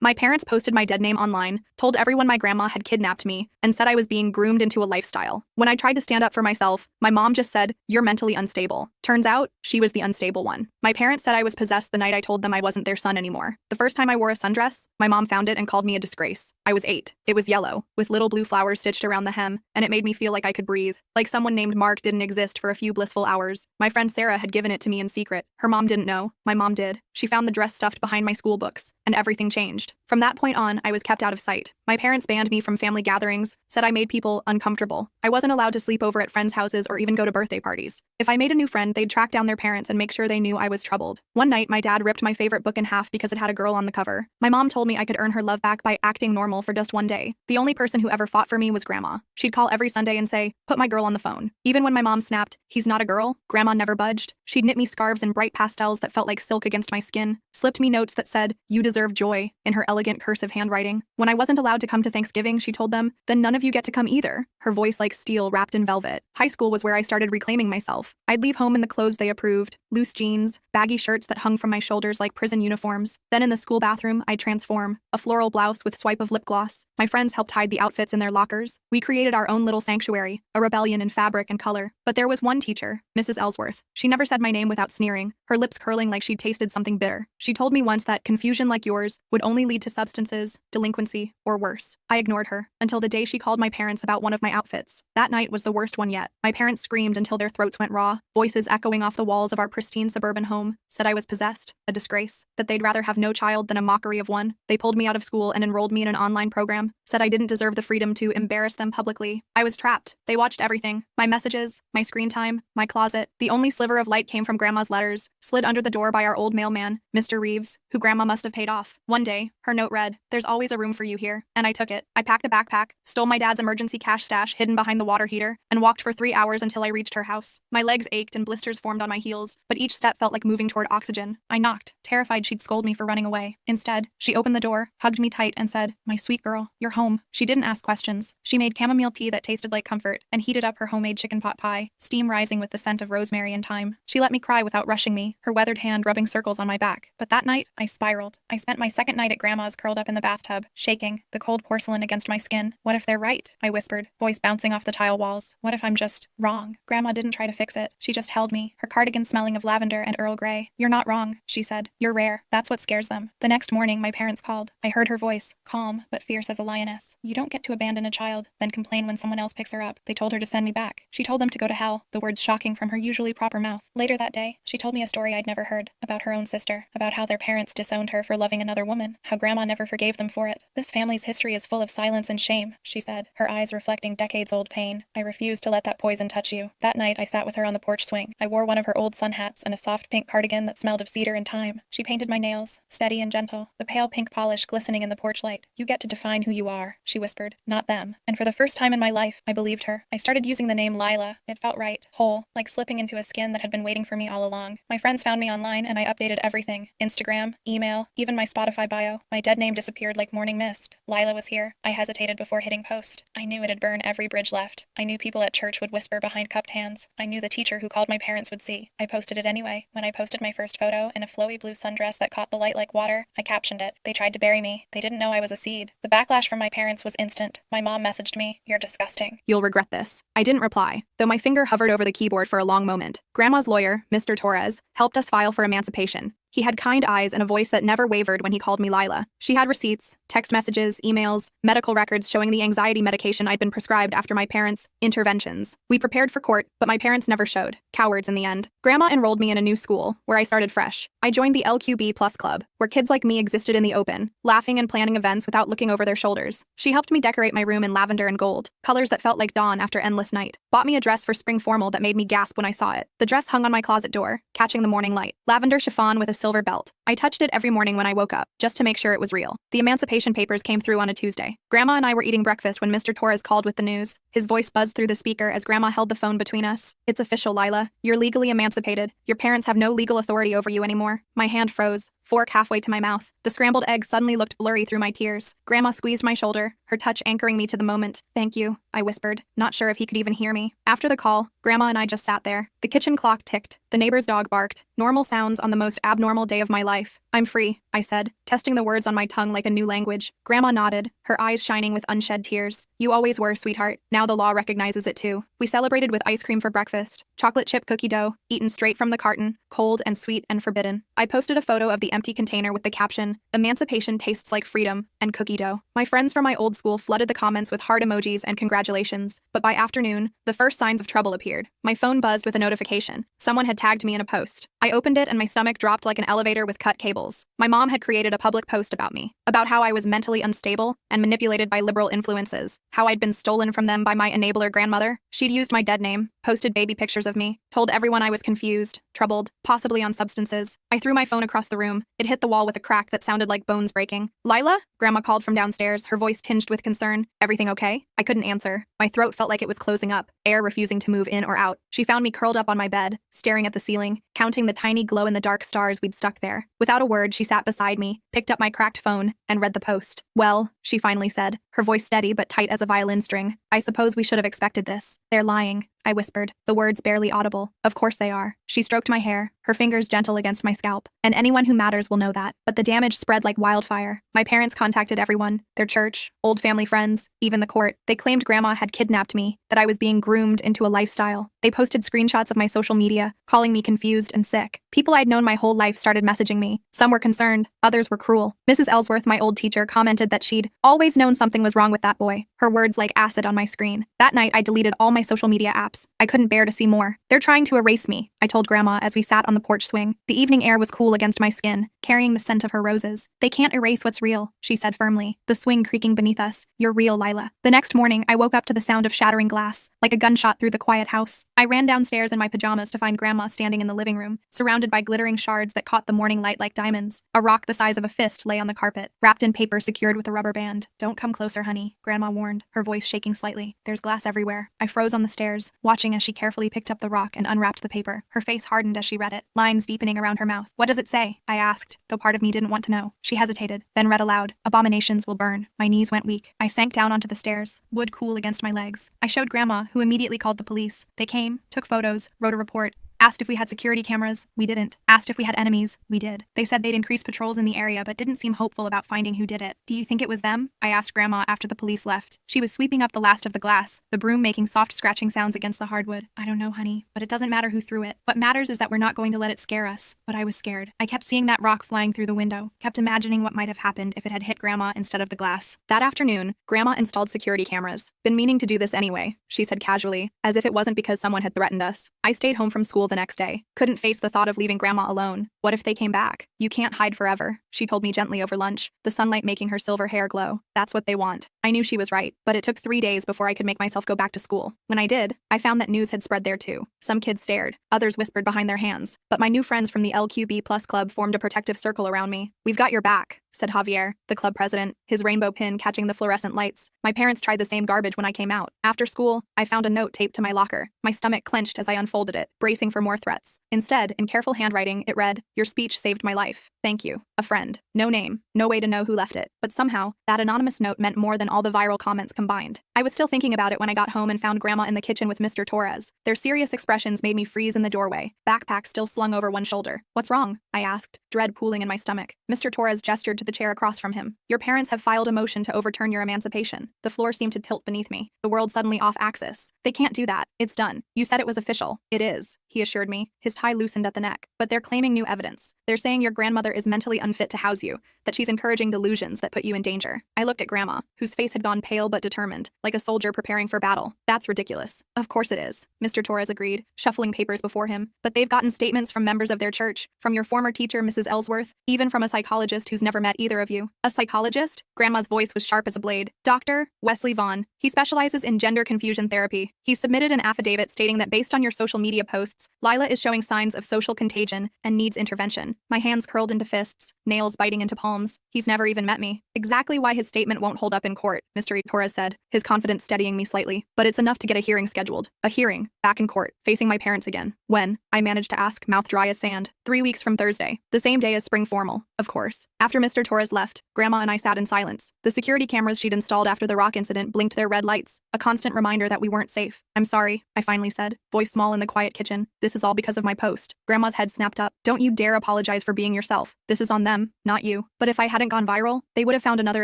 My parents posted my dead name online, told everyone my grandma had kidnapped me, and said I was being groomed into a lifestyle. When I tried to stand up for myself, my mom just said, "You're mentally unstable." Turns out, she was the unstable one. My parents said I was possessed the night I told them I wasn't their son anymore. The first time I wore a sundress, my mom found it and called me a disgrace. I was 8. It was yellow, with little blue flowers stitched around the hem, and it made me feel like I could breathe. Like someone named Mark didn't exist for a few blissful hours. My friend Sarah had given it to me in secret. Her mom didn't know. My mom did. She found the dress stuffed behind my school books, and everything changed. From that point on, I was kept out of sight. My parents banned me from family gatherings, said I made people uncomfortable. I wasn't allowed to sleep over at friends' houses or even go to birthday parties. If I made a new friend, they'd track down their parents and make sure they knew I was troubled. One night, my dad ripped my favorite book in half because it had a girl on the cover. My mom told me I could earn her love back by acting normal for just one day. The only person who ever fought for me was Grandma. She'd call every Sunday and say, "Put my girl on the phone." Even when my mom snapped, "He's not a girl," Grandma never budged. She'd knit me scarves in bright pastels that felt like silk against my skin, slipped me notes that said, "You deserve joy," in her elegant cursive handwriting. When I wasn't allowed to come to Thanksgiving, she told them, "Then none of you get to come either," her voice like steel wrapped in velvet. High school was where I started reclaiming myself. I'd leave home in the clothes they approved, loose jeans, baggy shirts that hung from my shoulders like prison uniforms. Then in the school bathroom, I'd transform, a floral blouse with swipe of lip gloss. My friends helped hide the outfits in their lockers. We created our own little sanctuary, a rebellion in fabric and color. But there was one teacher, Mrs. Ellsworth. She never said my name without sneering, her lips curling like she'd tasted something bitter. She told me once that confusion like yours would only lead to substances, delinquency, or worse. I ignored her, until the day she called my parents about one of my outfits. That night was the worst one yet. My parents screamed until their throats went raw, voices echoing off the walls of our pristine suburban home, said I was possessed, a disgrace, that they'd rather have no child than a mockery of one. They pulled me out of school and enrolled me in an online program, said I didn't deserve the freedom to embarrass them publicly. I was trapped. They watched everything, my messages, my screen time, my closet. The only sliver of light came from Grandma's letters, slid under the door by our old mailman, Mr. Reeves, who Grandma must have paid off. One day, her note read, "There's always a room for you here," and I took it. I packed a backpack, stole my dad's emergency cash stash hidden behind the water heater, and walked for 3 hours until I reached her house. My legs ached and blisters formed on my heels, but each step felt like moving toward oxygen. I knocked, terrified she'd scold me for running away. Instead, she opened the door, hugged me tight, and said, "My sweet girl, you're home." She didn't ask questions. She made chamomile tea that tasted like comfort, and heated up her homemade chicken pot pie, steam rising with the scent of rosemary and thyme. She let me cry without rushing me, her weathered hand rubbing circles on my back. But that night, I spiraled. I spent my second night at Grandma's curled up in the bathtub, shaking, the cold porcelain against my skin. "What if they're right?" I whispered, voice bouncing off the tile walls. "What if I'm just wrong?" Grandma didn't try to fix it. She just held me, her cardigan smelling of lavender and Earl Grey. "You're not wrong," she said. "You're rare. That's what scares them." The next morning, my parents called. I heard her voice, calm but fierce as a lioness. "You don't get to abandon a child, then complain when someone else picks her up." They told her to send me back. She told them to go to hell, the words shocking from her usually proper mouth. Later that day, she told me a story I'd never heard, about her own sister, about how their parents disowned her for loving another woman, how Grandma never forgave them for it. "This family's history is full of silence and shame," she said, her eyes reflecting decades-old pain. "I refuse to let that poison touch you." That night, I sat with her on the porch swing. I wore one of her old sun hats and a soft pink cardigan that smelled of cedar and thyme. She painted my nails, steady and gentle, the pale pink polish glistening in the porch light. "You get to define who you are," she whispered, "not them." And for the first time in my life, I believed her. I started using the name Lila. It felt right, whole, like slipping into a skin that had been waiting for me all along. My friends found me online and I updated everything. Instagram, email, even my Spotify bio. My dead name disappeared like morning mist. Lila was here. I hesitated before hitting post. I knew it'd burn every bridge left. I knew people at church would whisper behind cupped hands. I knew the teacher who called my parents would see. I posted it anyway. When I posted my first photo in a flowy blue sundress that caught the light like water, I captioned it, "They tried to bury me. They didn't know I was a seed." The backlash from my parents was instant. My mom messaged me, "You're disgusting. "You'll regret this." I didn't reply, though my finger hovered over the keyboard for a long moment. Grandma's lawyer, Mr. Torres, helped us file for emancipation. He had kind eyes and a voice that never wavered when he called me Lila. She had receipts, text messages, emails, medical records showing the anxiety medication I'd been prescribed after my parents' interventions. We prepared for court, but my parents never showed. Cowards in the end. Grandma enrolled me in a new school, where I started fresh. I joined the LQB Plus Club, where kids like me existed in the open, laughing and planning events without looking over their shoulders. She helped me decorate my room in lavender and gold, colors that felt like dawn after endless night. Bought me a dress for spring formal that made me gasp when I saw it. The dress hung on my closet door, catching the morning light. Lavender chiffon with a silver belt. I touched it every morning when I woke up, just to make sure it was real. The emancipation papers came through on a Tuesday. Grandma and I were eating breakfast when Mr. Torres called with the news. His voice buzzed through the speaker as Grandma held the phone between us. "It's official, Lila. You're legally emancipated. Your parents have no legal authority over you anymore." My hand froze, fork halfway to my mouth. The scrambled egg suddenly looked blurry through my tears. Grandma squeezed my shoulder, her touch anchoring me to the moment. "Thank you," I whispered, not sure if he could even hear me. After the call, Grandma and I just sat there. The kitchen clock ticked. The neighbor's dog barked. Normal sounds on the most abnormal day of my life. "I'm free," I said, testing the words on my tongue like a new language. Grandma nodded, her eyes shining with unshed tears. "You always were, sweetheart. Now the law recognizes it too." We celebrated with ice cream for breakfast. Chocolate chip cookie dough, eaten straight from the carton, cold and sweet and forbidden. I posted a photo of the empty container with the caption, "Emancipation tastes like freedom," and cookie dough. My friends from my old school flooded the comments with heart emojis and congratulations, but by afternoon, the first signs of trouble appeared. My phone buzzed with a notification. Someone had tagged me in a post. I opened it and my stomach dropped like an elevator with cut cables. My mom had created a public post about me, about how I was mentally unstable and manipulated by liberal influences, how I'd been stolen from them by my enabler grandmother. She'd used my dead name, posted baby pictures of me, told everyone I was confused, troubled, possibly on substances. I threw my phone across the room. It hit the wall with a crack that sounded like bones breaking. "Lila?" Grandma called from downstairs, her voice tinged with concern. "Everything okay?" I couldn't answer. My throat felt like it was closing up, air refusing to move in or out. She found me curled up on my bed, staring at the ceiling, counting the tiny glow-in-the-dark stars we'd stuck there. Without a word, she sat beside me, picked up my cracked phone, and read the post. "Well," she finally said, her voice steady but tight as a violin string, "I suppose we should have expected this. They're lying," I whispered, the words barely audible. "Of course they are." She stroked my hair, her fingers gentle against my scalp. "And anyone who matters will know that." But the damage spread like wildfire. My parents contacted everyone, their church, old family friends, even the court. They claimed Grandma had kidnapped me, that I was being groomed into a lifestyle. They posted screenshots of my social media, calling me confused and sick. People I'd known my whole life started messaging me. Some were concerned, others were cruel. Mrs. Ellsworth, my old teacher, commented that she'd always known something was wrong with that boy, her words like acid on my screen. That night, I deleted all my social media apps. I couldn't bear to see more. "They're trying to erase me," I told Grandma as we sat on the porch swing. The evening air was cool against my skin, carrying the scent of her roses. "They can't erase what's real," she said firmly, the swing creaking beneath us. "You're real, Lila." The next morning, I woke up to the sound of shattering glass, like a gunshot through the quiet house. I ran downstairs in my pajamas to find Grandma standing in the living room, surrounded by glittering shards that caught the morning light like diamonds. A rock the size of a fist lay on the carpet, wrapped in paper secured with a rubber band. "Don't come closer, honey," Grandma warned, her voice shaking slightly. "There's glass everywhere." I froze on the stairs, watching as she carefully picked up the rock and unwrapped the paper. Her face hardened as she read it, lines deepening around her mouth. "What does it say?" I asked, though part of me didn't want to know. She hesitated, then read aloud, "Abominations will burn." My knees went weak. I sank down onto the stairs, wood cool against my legs. I showed Grandma, who immediately called the police. They came, took photos, wrote a report. Asked if we had security cameras. We didn't. Asked if we had enemies. We did. They said they'd increase patrols in the area but didn't seem hopeful about finding who did it. "Do you think it was them?" I asked Grandma after the police left. She was sweeping up the last of the glass, the broom making soft scratching sounds against the hardwood. "I don't know, honey, but it doesn't matter who threw it. What matters is that we're not going to let it scare us." But I was scared. I kept seeing that rock flying through the window, kept imagining what might have happened if it had hit Grandma instead of the glass. That afternoon, Grandma installed security cameras. "Been meaning to do this anyway," she said casually, as if it wasn't because someone had threatened us. I stayed home from school the next day. Couldn't face the thought of leaving Grandma alone. What if they came back? "You can't hide forever," she told me gently over lunch, the sunlight making her silver hair glow. "That's what they want." I knew she was right, but it took 3 days before I could make myself go back to school. When I did, I found that news had spread there too. Some kids stared, others whispered behind their hands, but my new friends from the LQB Plus Club formed a protective circle around me. "We've got your back," said Javier, the club president, his rainbow pin catching the fluorescent lights. My parents tried the same garbage when I came out. After school, I found a note taped to my locker. My stomach clenched as I unfolded it, bracing for more threats. Instead, in careful handwriting, it read, "Your speech saved my life. Thank you. A friend." No name, no way to know who left it. But somehow, that anonymous note meant more than all the viral comments combined. I was still thinking about it when I got home and found Grandma in the kitchen with Mr. Torres. Their serious expressions made me freeze in the doorway, backpack still slung over one shoulder. "What's wrong?" I asked, dread pooling in my stomach. Mr. Torres gestured to the chair across from him. "Your parents have filed a motion to overturn your emancipation." The floor seemed to tilt beneath me, the world suddenly off axis. "They can't do that. It's done. You said it was official." "It is," he assured me, his tie loosened at the neck. "But they're claiming new evidence. They're saying your grandmother is mentally unfit to house you, that she's encouraging delusions that put you in danger." I looked at Grandma, whose face had gone pale but determined, like a soldier preparing for battle. "That's ridiculous." "Of course it is," Mr. Torres agreed, shuffling papers before him. "But they've gotten statements from members of their church, from your former teacher, Mrs. Ellsworth, even from a psychologist who's never met either of you." "A psychologist?" Grandma's voice was sharp as a blade. "Dr. Wesley Vaughn. He specializes in gender confusion therapy. He submitted an affidavit stating that based on your social media posts, Lila is showing signs of social contagion and needs intervention." My hands curled into fists, nails biting into palms. "He's never even met me." "Exactly why his statement won't hold up in court," Mr. Torres said, his confidence steadying me slightly. "But it's enough to get a hearing scheduled." "A hearing? Back in court, facing my parents again. When?" I managed to ask, mouth dry as sand. 3 weeks from Thursday, the same day as spring formal. of course. After Mr. Torres left, Grandma and I sat in silence. The security cameras she'd installed after the rock incident blinked their red lights, a constant reminder that we weren't safe. I'm sorry, I finally said, voice small in the quiet kitchen. This is all because of my post. Grandma's head snapped up. Don't you dare apologize for being yourself. This is on them, not you. But if I hadn't gone viral, they would have found another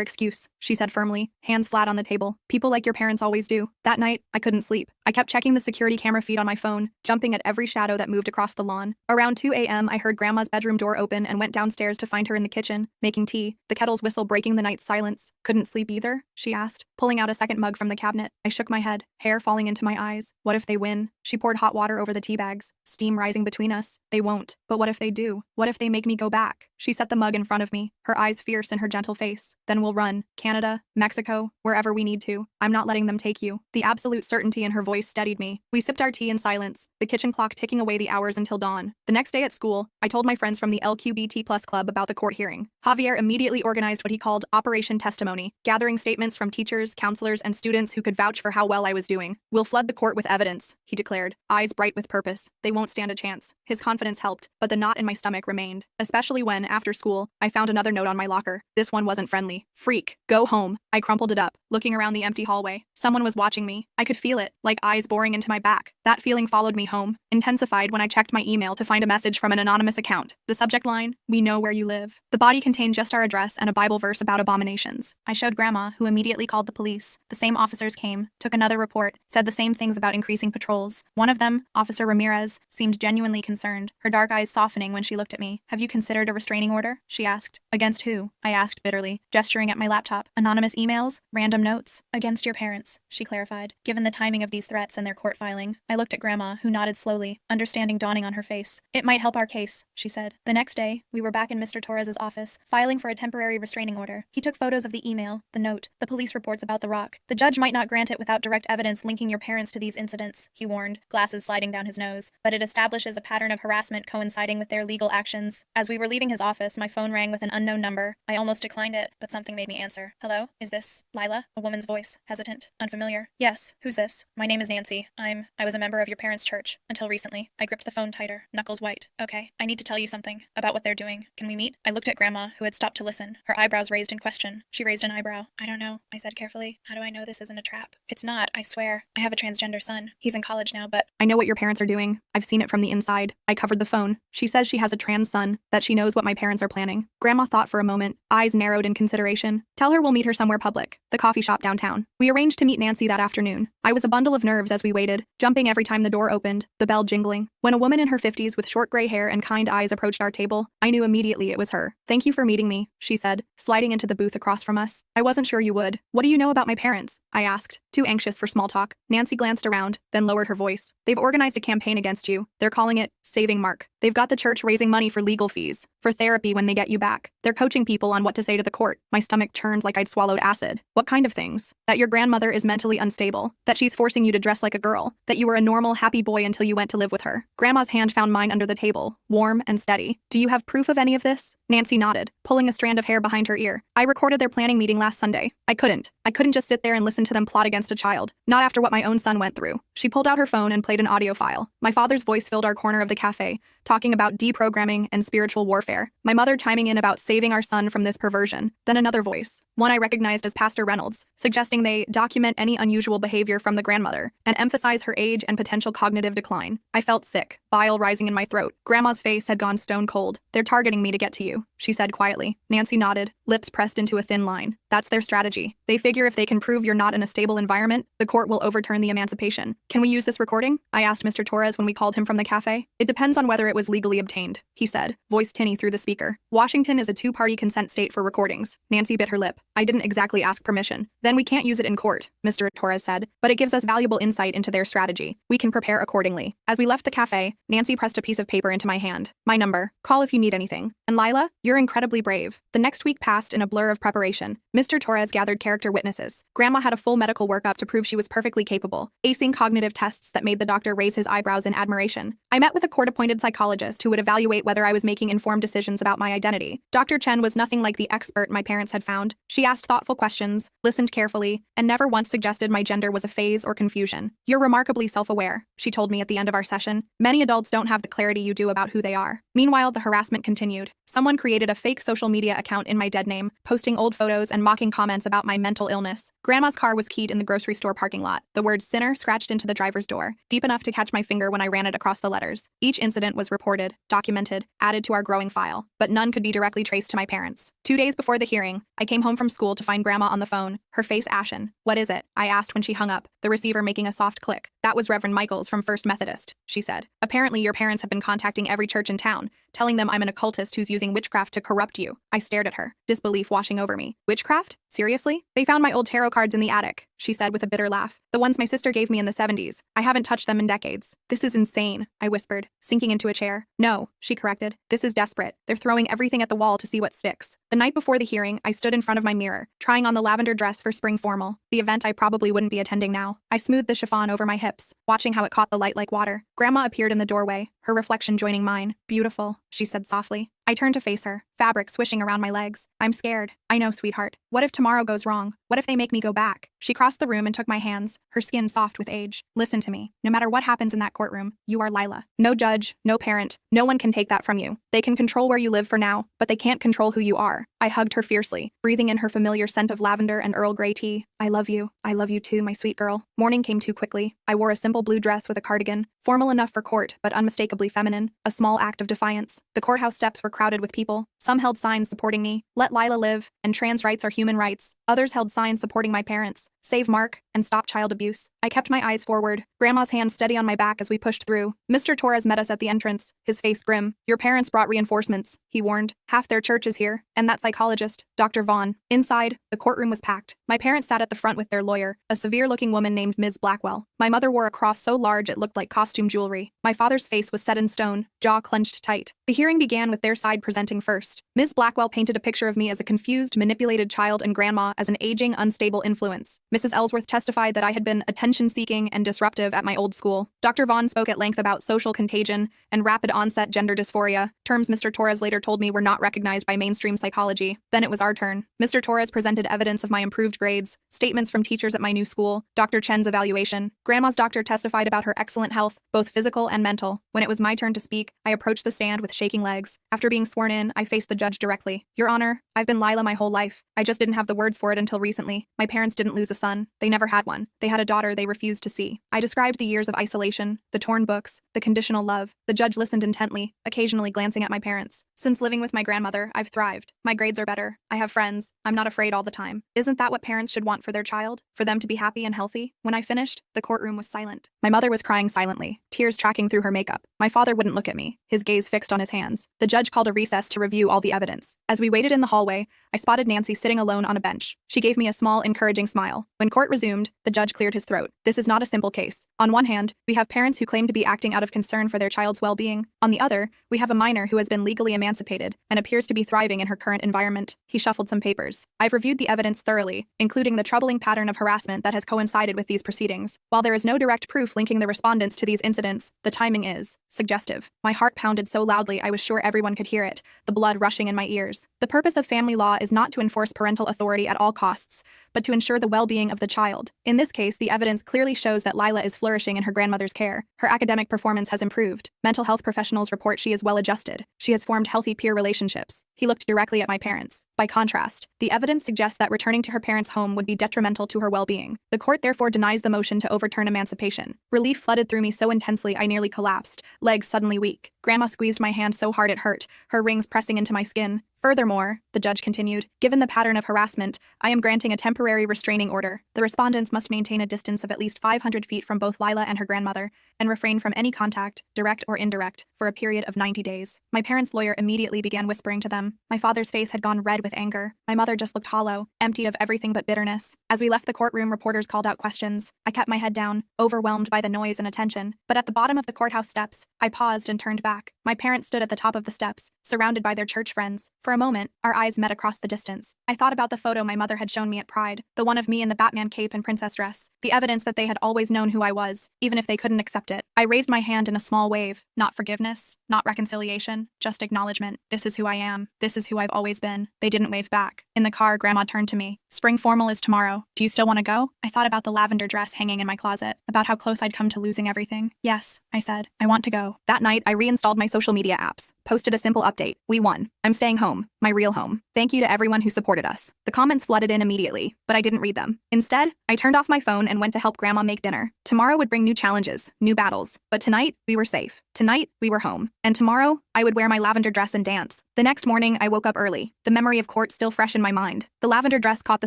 excuse, she said firmly, hands flat on the table. People like your parents always do. That night, I couldn't sleep. I kept checking the security camera feed on my phone, jumping at every shadow that moved across the lawn. Around 2 a.m., I heard Grandma's bedroom door open and went downstairs to find her in the kitchen, making tea, the kettle's whistle breaking the night's silence. Couldn't sleep either? She asked, pulling out a second mug from the cabinet. I shook my head, hair falling into my eyes. What if they win? She poured hot water over the tea bags, steam rising between us. They won't. But what if they do? What if they make me go back? She set the mug in front of me, her eyes fierce in her gentle face. Then we'll run. Canada, Mexico, wherever we need to. I'm not letting them take you. The absolute certainty in her voice steadied me. We sipped our tea in silence, the kitchen clock ticking away the hours until dawn. The next day at school, I told my friends from the LQBT+ club about the court hearing. Javier immediately organized what he called Operation Testimony, gathering statements from teachers, counselors, and students who could vouch for how well I was doing. We'll flood the court with evidence, he declared, eyes bright with purpose. They won't stand a chance. His confidence helped, but the knot in my stomach remained, especially when, after school, I found another note on my locker. This one wasn't friendly. Freak. Go home. I crumpled it up, looking around the empty hallway. Someone was watching me. I could feel it, like eyes boring into my back. That feeling followed me home, intensified when I checked my email to find a message from an anonymous account. The subject line, "We know where you live." The body contained just our address and a Bible verse about abominations. I showed Grandma, who immediately called the police. The same officers came, took another report, said the same things about increasing patrols. One of them, Officer Ramirez, seemed genuinely concerned, her dark eyes softening when she looked at me. Have you considered a restraining order? She asked. Against who? I asked bitterly, gesturing at my laptop. Anonymous emails? Random notes? Against your parents, she clarified. Given the timing of these threats and their court filing, I looked at Grandma, who nodded slowly, understanding dawning on her face. It might help our case, she said. The next day, we were back in Mr. Torres's office, filing for a temporary restraining order. He took photos of the email, the note, the police reports about the rock. The judge might not grant it without direct evidence linking your parents to these incidents, he warned, glasses sliding down his nose. But it establishes a pattern of harassment coinciding with their legal actions. As we were leaving his office, my phone rang with an unknown number. I almost declined it, but something made me answer. Hello? Is this Lila? A woman's voice, hesitant, unfamiliar. Yes, who's this? My name is Nancy. I was a member of your parents' church. Until recently. I gripped the phone tighter, knuckles white. Okay, I need to tell you something about what they're doing. Can we meet? I looked at Grandma, who had stopped to listen, her eyebrows raised in question. She raised an eyebrow. I don't know, I said carefully. How do I know this isn't a trap? It's not, I swear. I have a transgender son. He's in college now, but I know what your parents are doing. I've seen it from the inside. I covered the phone. She says she has a trans son, that she knows what my parents are planning. Grandma thought for a moment, eyes narrowed in consideration. Tell her we'll meet her somewhere public, the coffee shop downtown. We arranged to meet Nancy that afternoon. I was a bundle of nerves as we waited, jumping every time the door opened, the bell jingling. When a woman in her 50s with short gray hair and kind eyes approached our table, I knew immediately it was her. Thank you for meeting me, she said, sliding into the booth across from us. I wasn't sure you would. What do you know about my parents? I asked, too anxious for small talk. Nancy glanced around, then lowered her voice. They've organized a campaign against you. They're calling it Saving Mark. They've got the church raising money for legal fees, for therapy when they get you back. They're coaching people on what to say to the court. My stomach churned like I'd swallowed acid. What kind of things? That your grandmother is mentally unstable, that she's forcing you to dress like a girl, that you were a normal, happy boy until you went to live with her. Grandma's hand found mine under the table, warm and steady. Do you have proof of any of this? Nancy nodded, pulling a strand of hair behind her ear. I recorded their planning meeting last Sunday. I couldn't just sit there and listen to them plot against a child, not after what my own son went through. She pulled out her phone and played an audio file. My father's voice filled our corner of the cafe, talking about deprogramming and spiritual warfare. My mother chiming in about saving our son from this perversion. Then another voice, one I recognized as Pastor Reynolds, suggesting they document any unusual behavior from the grandmother and emphasize her age and potential cognitive decline. I felt sick, bile rising in my throat. Grandma's face had gone stone cold. They're targeting me to get to you, she said quietly. Nancy nodded, lips pressed into a thin line. That's their strategy. They figure if they can prove you're not in a stable environment, the court will overturn the emancipation. Can we use this recording? I asked Mr. Torres when we called him from the cafe. It depends on whether it was legally obtained, he said, voice tinny through the speaker. Washington is a two-party consent state for recordings. Nancy bit her lip. I didn't exactly ask permission. Then we can't use it in court, Mr. Torres said, but it gives us valuable insight into their strategy. We can prepare accordingly. As we left the cafe, Nancy pressed a piece of paper into my hand. My number. Call if you need anything. And Lila, you're incredibly brave. The next week passed in a blur of preparation. Mr. Torres gathered character witnesses. Grandma had a full medical workup to prove she was perfectly capable, acing cognitive tests that made the doctor raise his eyebrows in admiration. I met with a court-appointed psychologist who would evaluate whether I was making informed decisions about my identity. Dr. Chen was nothing like the expert my parents had found. She asked thoughtful questions, listened carefully, and never once suggested my gender was a phase or confusion. "You're remarkably self-aware," she told me at the end of our session. "Many adults don't have the clarity you do about who they are." Meanwhile, the harassment continued. Someone created a fake social media account in my dead name, posting old photos and mocking comments about my mental illness. Grandma's car was keyed in the grocery store parking lot, the word sinner scratched into the driver's door, deep enough to catch my finger when I ran it across the letters. Each incident was reported, documented, added to our growing file, but none could be directly traced to my parents. 2 days before the hearing, I came home from school to find Grandma on the phone, her face ashen. "What is it?" I asked when she hung up, the receiver making a soft click. "That was Reverend Michaels from First Methodist," she said. "Apparently your parents have been contacting every church in town, telling them I'm an occultist who's using witchcraft to corrupt you." I stared at her, disbelief washing over me. "Witchcraft? Seriously? They found my old tarot cards in the attic," she said with a bitter laugh. "The ones my sister gave me in the 70s. I haven't touched them in decades." "This is insane," I whispered, sinking into a chair. "No," she corrected. "This is desperate. They're throwing everything at the wall to see what sticks." The night before the hearing, I stood in front of my mirror, trying on the lavender dress for spring formal, the event I probably wouldn't be attending now. I smoothed the chiffon over my hips, watching how it caught the light like water. Grandma appeared in the doorway, her reflection joining mine. "Beautiful," she said softly. I turned to face her, fabric swishing around my legs. "I'm scared." "I know, sweetheart. What if tomorrow goes wrong? What if they make me go back?" She crossed the room and took my hands, her skin soft with age. "Listen to me. No matter what happens in that courtroom, you are Lila. No judge, no parent, no one can take that from you. They can control where you live for now, but they can't control who you are." I hugged her fiercely, breathing in her familiar scent of lavender and Earl Grey tea. "I love you. I love you too, my sweet girl." Morning came too quickly. I wore a simple blue dress with a cardigan, formal enough for court, but unmistakably feminine, a small act of defiance. The courthouse steps were crowded with people. Some held signs supporting me, "Let Lila live," and "Trans rights are human rights." Others held signs supporting my parents, "Save Mark," and "Stop child abuse." I kept my eyes forward, Grandma's hand steady on my back as we pushed through. Mr. Torres met us at the entrance, his face grim. "Your parents brought reinforcements," he warned. "Half their church is here, and that psychologist, Dr. Vaughn." Inside, the courtroom was packed. My parents sat at the front with their lawyer, a severe-looking woman named Ms. Blackwell. My mother wore a cross so large it looked like costume jewelry. My father's face was set in stone, jaw clenched tight. The hearing began with their side presenting first. Ms. Blackwell painted a picture of me as a confused, manipulated child and Grandma as an aging, unstable influence. Mrs. Ellsworth testified that I had been attention-seeking and disruptive at my old school. Dr. Vaughn spoke at length about social contagion and rapid-onset gender dysphoria, terms Mr. Torres later told me were not recognized by mainstream psychology. Then it was our turn. Mr. Torres presented evidence of my improved grades, statements from teachers at my new school, Dr. Chen's evaluation. Grandma's doctor testified about her excellent health, both physical and mental. When it was my turn to speak, I approached the stand with shaking legs. After being sworn in, I faced the judge directly. "Your Honor, I've been Lila my whole life. I just didn't have the words for it until recently. My parents didn't lose a son. They never had one. They had a daughter they refused to see." I described the years of isolation, the torn books, the conditional love. The judge listened intently, occasionally glancing at my parents. "Since living with my grandmother, I've thrived. My grades are better. I have friends. I'm not afraid all the time. Isn't that what parents should want for their child? For them to be happy and healthy?" When I finished, the courtroom was silent. My mother was crying silently, tears tracking through her makeup. My father wouldn't look at me, his gaze fixed on his hands. The judge called a recess to review all the evidence. As we waited in the hallway, I spotted Nancy sitting alone on a bench. She gave me a small, encouraging smile. When court resumed, the judge cleared his throat. "This is not a simple case. On one hand, we have parents who claim to be acting out of concern for their child's well-being. On the other, we have a minor who has been legally emancipated and appears to be thriving in her current environment." He shuffled some papers. "I've reviewed the evidence thoroughly, including the troubling pattern of harassment that has coincided with these proceedings. While there is no direct proof linking the respondents to these incidents, the timing is suggestive." My heart pounded so loudly I was sure everyone could hear it, the blood rushing in my ears. The purpose of family law is not to enforce parental authority at all costs, but to ensure the well-being of the child. In this case, the evidence clearly shows that Lila is flourishing in her grandmother's care. Her academic performance has improved. Mental health professionals report she is well-adjusted. She has formed healthy peer relationships. He looked directly at my parents. By contrast, the evidence suggests that returning to her parents' home would be detrimental to her well-being. The court therefore denies the motion to overturn emancipation. Relief flooded through me so intensely I nearly collapsed, legs suddenly weak. Grandma squeezed my hand so hard it hurt, her rings pressing into my skin. "Furthermore," the judge continued, "given the pattern of harassment, I am granting a temporary restraining order. The respondents must maintain a distance of at least 500 feet from both Lila and her grandmother, and refrain from any contact, direct or indirect, for a period of 90 days. My parents' lawyer immediately began whispering to them. My father's face had gone red with anger. My mother just looked hollow, emptied of everything but bitterness. As we left the courtroom, reporters called out questions. I kept my head down, overwhelmed by the noise and attention. But at the bottom of the courthouse steps, I paused and turned back. My parents stood at the top of the steps, surrounded by their church friends. For a moment, our eyes met across the distance. I thought about the photo my mother had shown me at Pride, the one of me in the Batman cape and princess dress, the evidence that they had always known who I was, even if they couldn't accept it. I raised my hand in a small wave, not forgiveness, not reconciliation, just acknowledgement. This is who I am. This is who I've always been. They didn't wave back. In the car, Grandma turned to me. Spring formal is tomorrow. Do you still want to go? I thought about the lavender dress hanging in my closet, about how close I'd come to losing everything. Yes, I said. I want to go. That night, I reinstalled my social media apps, posted a simple update. We won. I'm staying home. My real home. Thank you to everyone who supported us. The comments flooded in immediately, but I didn't read them. Instead, I turned off my phone and went to help Grandma make dinner. Tomorrow would bring new challenges, new battles, but tonight, we were safe. Tonight, we were home. And tomorrow, I would wear my lavender dress and dance. The next morning, I woke up early, the memory of court still fresh in my mind. The lavender dress caught the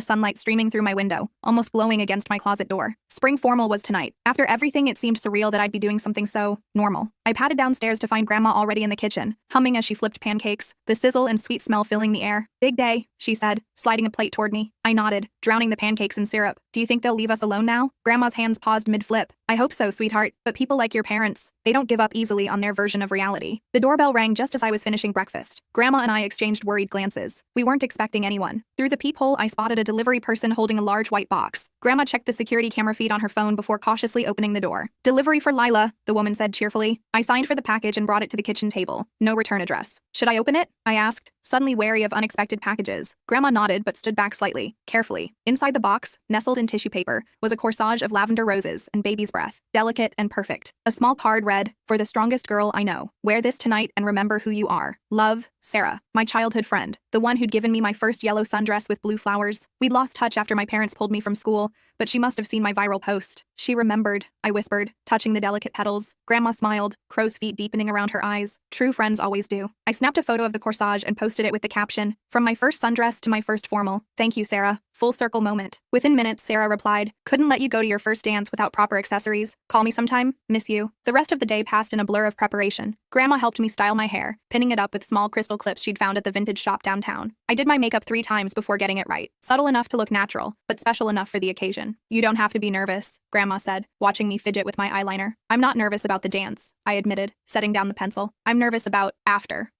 sunlight streaming through my window, almost glowing against my closet door. Spring formal was tonight. After everything, it seemed surreal that I'd be doing something so normal. I padded downstairs to find Grandma already in the kitchen, humming as she flipped pancakes, the sizzle and sweet smell filling the air. Big day, she said, sliding a plate toward me. I nodded, drowning the pancakes in syrup. Do you think they'll leave us alone now? Grandma's hands paused mid-flip. I hope so, sweetheart, but people like your parents, they don't give up easily on their version of reality. The doorbell rang just as I was finishing breakfast. Grandma and I exchanged worried glances. We weren't expecting anyone. Through the peephole, I spotted a delivery person holding a large white box. Grandma checked the security camera feed on her phone before cautiously opening the door. Delivery for Lila, the woman said cheerfully. I signed for the package and brought it to the kitchen table. No return address. Should I open it? I asked, suddenly wary of unexpected packages. Grandma nodded but stood back slightly, carefully. Inside the box, nestled in tissue paper, was a corsage of lavender roses and baby's breath, delicate and perfect. A small card read, "For the strongest girl I know. Wear this tonight and remember who you are. Love, Sarah." My childhood friend, the one who'd given me my first yellow sundress with blue flowers. We'd lost touch after my parents pulled me from school, but she must have seen my viral post. She remembered, I whispered, touching the delicate petals. Grandma smiled, crow's feet deepening around her eyes. True friends always do. I snapped a photo of the corsage and posted it with the caption, "From my first sundress to my first formal. Thank you, Sarah." Full circle moment. Within minutes, Sarah replied, "Couldn't let you go to your first dance without proper accessories. Call me sometime. Miss you." The rest of the day passed in a blur of preparation. Grandma helped me style my hair, pinning it up with small crystal clips she'd found at the vintage shop downtown. I did my makeup 3 times before getting it right. Subtle enough to look natural, but special enough for the occasion. "You don't have to be nervous," Grandma said, watching me fidget with my eyeliner. "I'm not nervous about the dance," I admitted, setting down the pencil. "I'm nervous about after.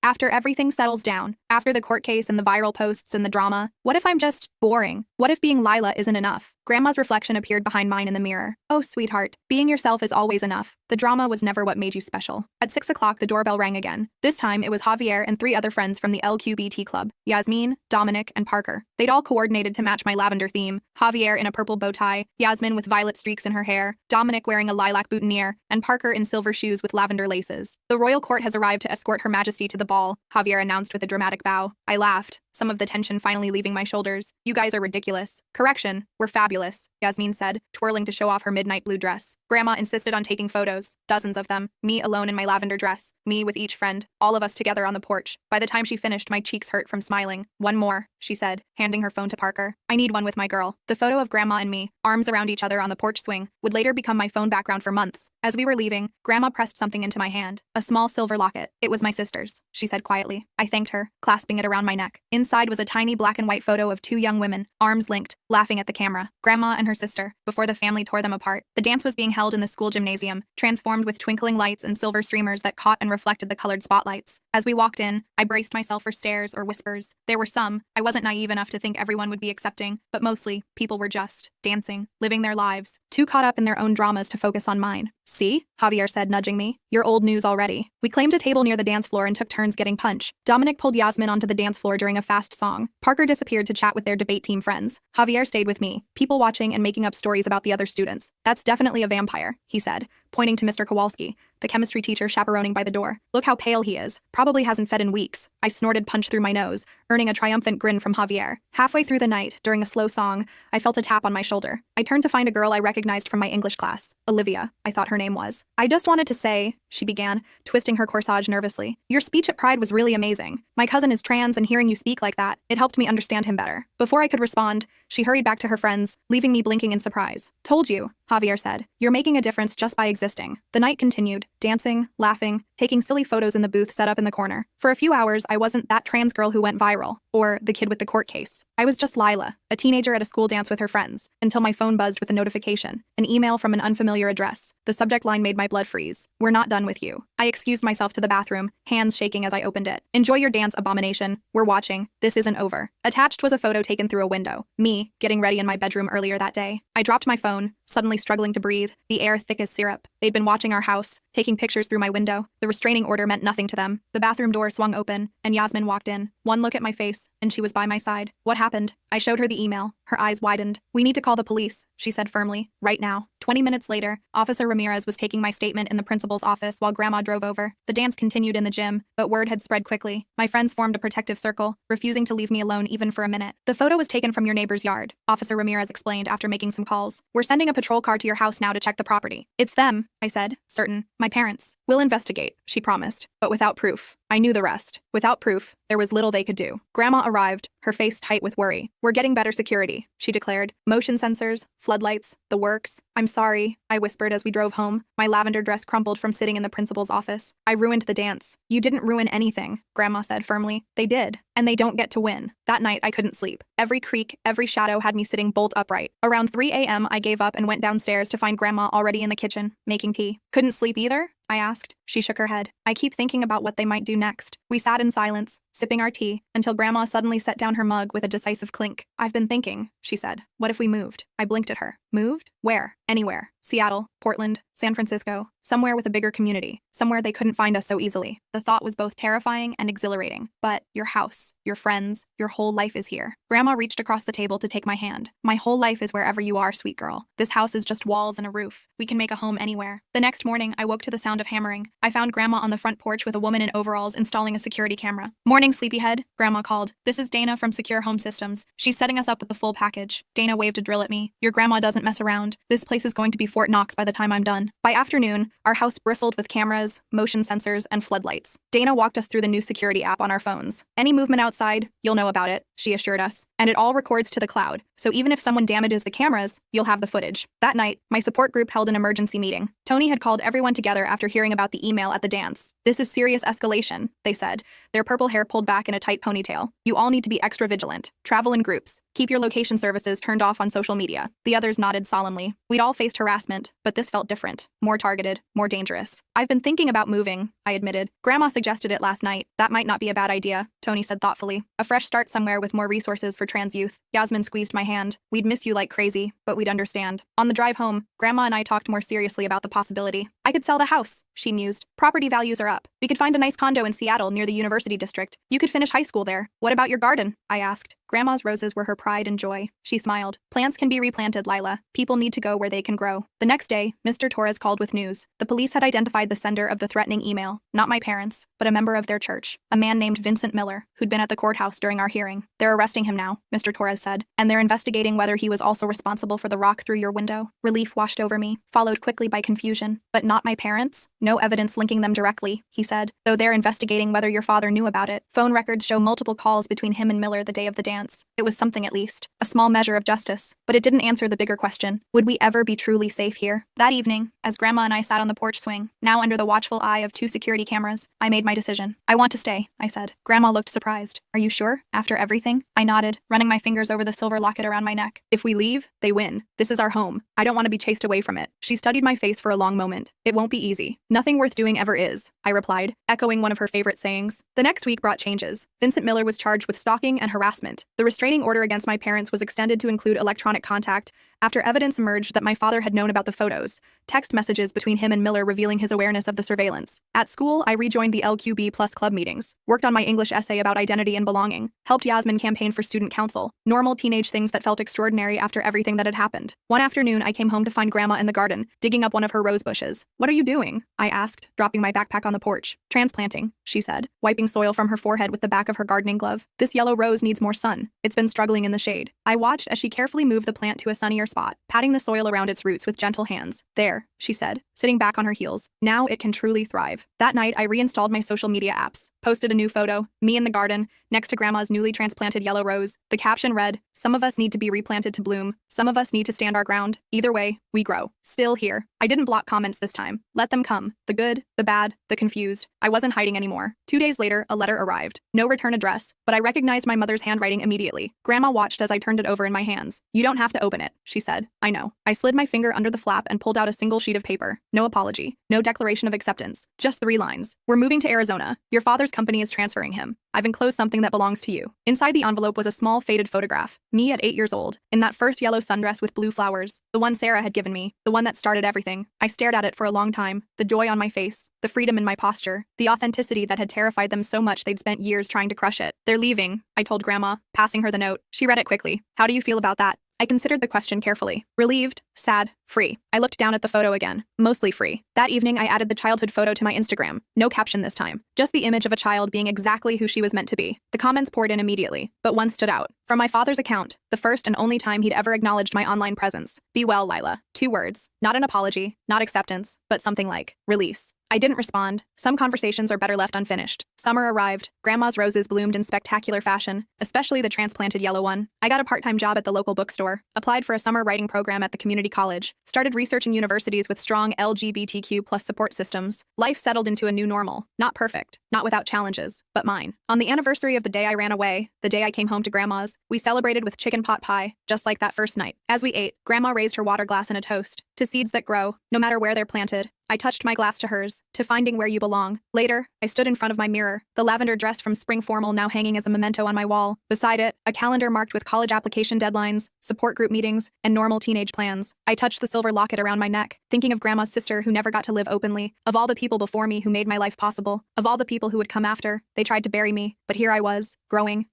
After everything settles down. After the court case and the viral posts and the drama. What if I'm just boring? What if being Lila isn't enough?" Grandma's reflection appeared behind mine in the mirror. "Oh, sweetheart, being yourself is always enough. The drama was never what made you special." At 6 o'clock, the doorbell rang again. This time, it was Javier and 3 other friends from the LQBT club, Yasmin, Dominic, and Parker. They'd all coordinated to match my lavender theme, Javier in a purple bow tie, Yasmin with violet streaks in her hair, Dominic wearing a lilac boutonniere, and Parker in silver shoes with lavender laces. "The royal court has arrived to escort Her Majesty to the ball," Javier announced with a dramatic bow. I laughed, some of the tension finally leaving my shoulders. "You guys are ridiculous." "Correction, we're fabulous," Yasmin said, twirling to show off her midnight blue dress. Grandma insisted on taking photos, dozens of them, me alone in my lavender dress, me with each friend, all of us together on the porch. By the time she finished, my cheeks hurt from smiling. "One more," she said, handing her phone to Parker. "I need one with my girl." The photo of Grandma and me, arms around each other on the porch swing, would later become my phone background for months. As we were leaving, Grandma pressed something into my hand, a small silver locket. "It was my sister's," she said quietly. I thanked her, clasping it around my neck. Inside was a tiny black and white photo of 2 young women, arms linked, laughing at the camera. Grandma and her sister, before the family tore them apart. The dance was being held in the school gymnasium, transformed with twinkling lights and silver streamers that caught and reflected the colored spotlights. As we walked in, I braced myself for stares or whispers. There were some. I wasn't naive enough to think everyone would be accepting, but mostly, people were just dancing, living their lives, too caught up in their own dramas to focus on mine. "See?" Javier said, nudging me. "You're old news already." We claimed a table near the dance floor and took turns getting punch. Dominic pulled Yasmin onto the dance floor during a fast song. Parker disappeared to chat with their debate team friends. Javier stayed with me, people watching and making up stories about the other students. "That's definitely a vampire," he said, pointing to Mr. Kowalski, the chemistry teacher chaperoning by the door. "Look how pale he is. Probably hasn't fed in weeks." I snorted punch through my nose, earning a triumphant grin from Javier. Halfway through the night, during a slow song, I felt a tap on my shoulder. I turned to find a girl I recognized from my English class. Olivia, I thought her name was. "I just wanted to say," she began, twisting her corsage nervously. "Your speech at Pride was really amazing. My cousin is trans, and hearing you speak like that, it helped me understand him better." Before I could respond, she hurried back to her friends, leaving me blinking in surprise. "Told you," Javier said. "You're making a difference just by existing." The night continued, dancing, laughing, taking silly photos in the booth set up in the corner. For a few hours, I wasn't that trans girl who went viral, or the kid with the court case. I was just Lila, a teenager at a school dance with her friends, until my phone buzzed with a notification, an email from an unfamiliar address. The subject line made my blood freeze. We're not done with you. I excused myself to the bathroom, hands shaking as I opened it. Enjoy your dance, abomination. We're watching. This isn't over. Attached was a photo taken through a window. Me, getting ready in my bedroom earlier that day. I dropped my phone, suddenly struggling to breathe, the air thick as syrup. They'd been watching our house, taking pictures through my window. The restraining order meant nothing to them. The bathroom door swung open, and Yasmin walked in. One look at my face, and she was by my side. What happened? I showed her the email. Her eyes widened. We need to call the police, she said firmly. Right now. 20 minutes later, Officer Ramirez was taking my statement in the principal's office while Grandma drove over. The dance continued in the gym, but word had spread quickly. My friends formed a protective circle, refusing to leave me alone even for a minute. The photo was taken from your neighbor's yard, Officer Ramirez explained after making some calls. We're sending a patrol car to your house now to check the property. It's them, I said, certain. My parents. We'll investigate, she promised, but without proof. I knew the rest. Without proof, there was little they could do. Grandma arrived, her face tight with worry. We're getting better security, she declared. Motion sensors, floodlights, the works. I'm sorry, I whispered as we drove home. My lavender dress crumpled from sitting in the principal's office. I ruined the dance. You didn't ruin anything, Grandma said firmly. They did, and they don't get to win. That night, I couldn't sleep. Every creak, every shadow had me sitting bolt upright. Around 3 a.m., I gave up and went downstairs to find Grandma already in the kitchen, making tea. Couldn't sleep either? I asked. She shook her head. I keep thinking about what they might do next. We sat in silence, sipping our tea, until Grandma suddenly set down her mug with a decisive clink. I've been thinking, she said. What if we moved? I blinked at her. Moved? Where? Anywhere. Seattle, Portland, San Francisco, somewhere with a bigger community, somewhere they couldn't find us so easily. The thought was both terrifying and exhilarating. But your house, your friends, your whole life is here. Grandma reached across the table to take my hand. My whole life is wherever you are, sweet girl. This house is just walls and a roof. We can make a home anywhere. The next morning, I woke to the sound of hammering. I found Grandma on the front porch with a woman in overalls installing a security camera. Morning, sleepyhead, Grandma called. This is Dana from Secure Home Systems. She's setting us up with the full package. Dana waved a drill at me. Your grandma doesn't mess around. This place is going to be Fort Knox by the time I'm done. By afternoon, our house bristled with cameras, motion sensors, and floodlights. Dana walked us through the new security app on our phones. Any movement outside, you'll know about it, she assured us. And it all records to the cloud, so even if someone damages the cameras, you'll have the footage. That night, my support group held an emergency meeting. Tony had called everyone together after hearing about the email at the dance. This is serious escalation, they said, their purple hair pulled back in a tight ponytail. You all need to be extra vigilant. Travel in groups. Keep your location services turned off on social media. The others nodded solemnly. We'd all faced harassment, but this felt different. More targeted, more dangerous. I've been thinking about moving, I admitted. Grandma suggested it last night. That might not be a bad idea, Tony said thoughtfully. A fresh start somewhere with more resources for trans youth. Yasmin squeezed my hand. We'd miss you like crazy, but we'd understand. On the drive home, Grandma and I talked more seriously about the possibility. I could sell the house, she mused. Property values are up. We could find a nice condo in Seattle near the University District. You could finish high school there. What about your garden? I asked. Grandma's roses were her pride and joy. She smiled. Plants can be replanted, Lila. People need to go where they can grow. The next day, Mr. Torres called with news. The police had identified the sender of the threatening email, not my parents, but a member of their church, a man named Vincent Miller, who'd been at the courthouse during our hearing. They're arresting him now, Mr. Torres said, and they're investigating whether he was also responsible for the rock through your window. Relief washed over me, followed quickly by confusion. But not my parents? No evidence linking them directly, he said, though they're investigating whether your father knew about it. Phone records show multiple calls between him and Miller the day of the dance. It was something at least, a small measure of justice, but it didn't answer the bigger question. Would we ever be truly safe here? That evening, as Grandma and I sat on the porch swing, now under the watchful eye of 2 security cameras, I made my decision. I want to stay, I said. Grandma looked surprised. Are you sure? After everything? I nodded, running my fingers over the silver locket around my neck. If we leave, they win. This is our home. I don't want to be chased away from it. She studied my face for a long moment. It won't be easy. Nothing worth doing ever is, I replied, echoing one of her favorite sayings. The next week brought changes. Vincent Miller was charged with stalking and harassment. The restraining order against my parents was extended to include electronic contact after evidence emerged that my father had known about the photos, text messages between him and Miller revealing his awareness of the surveillance. At school, I rejoined the LQB Plus club meetings, worked on my English essay about identity and belonging, helped Yasmin campaign for student council, normal teenage things that felt extraordinary after everything that had happened. One afternoon, I came home to find Grandma in the garden, digging up one of her rose bushes. What are you doing? I asked, dropping my backpack on the porch. Transplanting, she said, wiping soil from her forehead with the back of her gardening glove. This yellow rose needs more sun. It's been struggling in the shade. I watched as she carefully moved the plant to a sunnier spot, patting the soil around its roots with gentle hands. There, she said, sitting back on her heels. Now it can truly thrive. That night, I reinstalled my social media apps, posted a new photo, me in the garden, next to Grandma's newly transplanted yellow rose. The caption read, "Some of us need to be replanted to bloom. Some of us need to stand our ground. Either way, we grow." Still here. I didn't block comments this time. Let them come. The good, the bad, the confused. I wasn't hiding anymore. 2 days later, a letter arrived. No return address, but I recognized my mother's handwriting immediately. Grandma watched as I turned it over in my hands. "You don't have to open it," she said. "I know." I slid my finger under the flap and pulled out a single sheet of paper. No apology. No declaration of acceptance. Just 3 lines. "We're moving to Arizona. Your father's company is transferring him. I've enclosed something that belongs to you." Inside the envelope was a small, faded photograph. Me at 8 years old, in that first yellow sundress with blue flowers. The one Sarah had given me. The one that started everything. I stared at it for a long time. The joy on my face. The freedom in my posture. The authenticity that had terrified them so much they'd spent years trying to crush it. "They're leaving," I told Grandma, passing her the note. She read it quickly. "How do you feel about that?" I considered the question carefully. Relieved, sad, free. I looked down at the photo again. Mostly free. That evening, I added the childhood photo to my Instagram. No caption this time. Just the image of a child being exactly who she was meant to be. The comments poured in immediately, but one stood out. From my father's account, the first and only time he'd ever acknowledged my online presence. "Be well, Lila." 2 words. Not an apology, not acceptance, but something like release. I didn't respond. Some conversations are better left unfinished. Summer arrived. Grandma's roses bloomed in spectacular fashion, especially the transplanted yellow one. I got a part-time job at the local bookstore, applied for a summer writing program at the community college, started researching universities with strong LGBTQ+ support systems. Life settled into a new normal. Not perfect, not without challenges, but mine. On the anniversary of the day I ran away, the day I came home to Grandma's, we celebrated with chicken pot pie, just like that first night. As we ate, Grandma raised her water glass in a toast to seeds that grow, no matter where they're planted. I touched my glass to hers, to finding where you belong. Later, I stood in front of my mirror, the lavender dress from spring formal now hanging as a memento on my wall. Beside it, a calendar marked with college application deadlines, support group meetings, and normal teenage plans. I touched the silver locket around my neck, thinking of Grandma's sister who never got to live openly, of all the people before me who made my life possible, of all the people who would come after. They tried to bury me, but here I was, growing,